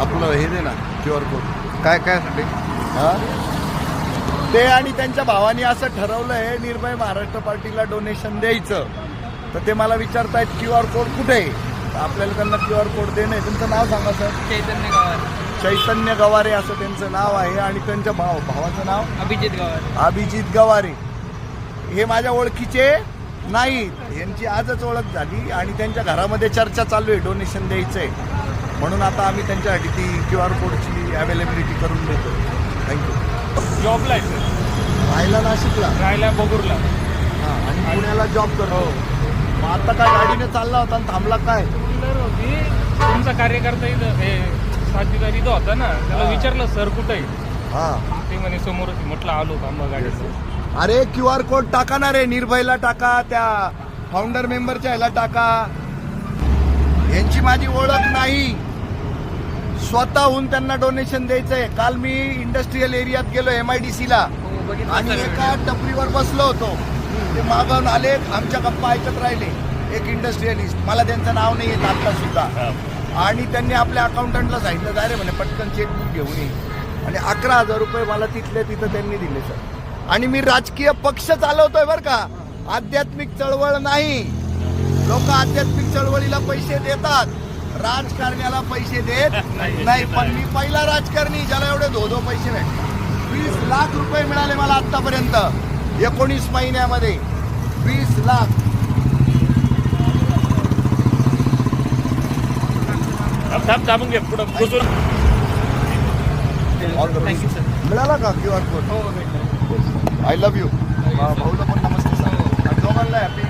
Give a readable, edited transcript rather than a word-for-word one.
आपलं हे दे ना QR कोड. काय काय साठी? हा ते आणि त्यांच्या भावानी असं ठरवलंय निर्भय महाराष्ट्र पार्टीला डोनेशन द्यायचं. तर ते मला विचारतायत QR कोड कुठे आहे. तर आपल्याला त्यांना QR कोड देणं. तुमचं नाव सांगा सर. चैतन्य गवारे. चैतन्य गवारे असं त्यांचं नाव आहे आणि त्यांच्या भावाचं नाव अभिजित गवारे. अभिजित गवारे. हे माझ्या ओळखीचे नाहीत, यांची आजच ओळख झाली आणि त्यांच्या घरामध्ये चर्चा चालू आहे डोनेशन द्यायचंय म्हणून आता आम्ही त्यांच्यासाठी ती QR कोडची अवेलेबिलिटी करून देतो. थँक्यू. जॉबला आहे सर. राहायला नाशिकला, राहायला बगूरला. हां, आणि पुण्याला जॉब करतो. मग आता काय गाडीने चालला होता आणि थांबला काय? होती तुमचा कार्यकर्ता इथं हे साथीदार इथं होता ना, त्याला विचारलं सर कुठं आहे. हां, ते म्हणे समोर होती. म्हटलं आलो थांबा गाडीचं. अरे QR कोड टाका ना रे. निर्भयला टाका, त्या फाउंडर मेंबरच्या ह्याला टाका. यांची माझी ओळख नाही, स्वतःहून त्यांना डोनेशन द्यायचंय. काल मी इंडस्ट्रीयल एरियात गेलो MIDC ला आणि एका टपरीवर बसलो होतो. ते मागून आले, आमच्या गप्पा ऐकत राहिले. एक इंडस्ट्रियलिस्ट, मला त्यांचं नाव नाही येत आता सुद्धा, आणि त्यांनी आपल्या अकाउंटंटला सांगितलं जाय रे म्हणे पटकन चेकबुक घेऊन ये. आणि 11,000 रुपये मला तिथले तिथं त्यांनी दिले सर. आणि मी राजकीय पक्ष चालवतोय बरं का, आध्यात्मिक चळवळ नाही. लोक आध्यात्मिक चळवळीला पैसे देतात, राजकारण्याला पैसे देत नाही. पण मी पहिला राजकारणी ज्याला एवढे धोधो पैसे भेटले. 20 लाख रुपये मिळाले मला आतापर्यंत 19 महिन्यामध्ये. 20 लाख. दाबून घे पुढं. Thank you sir. मिळाला का QR कोड? हो भेटलं. I love you. भाऊला पण नमस्ते सांग. दोघांना हॅपी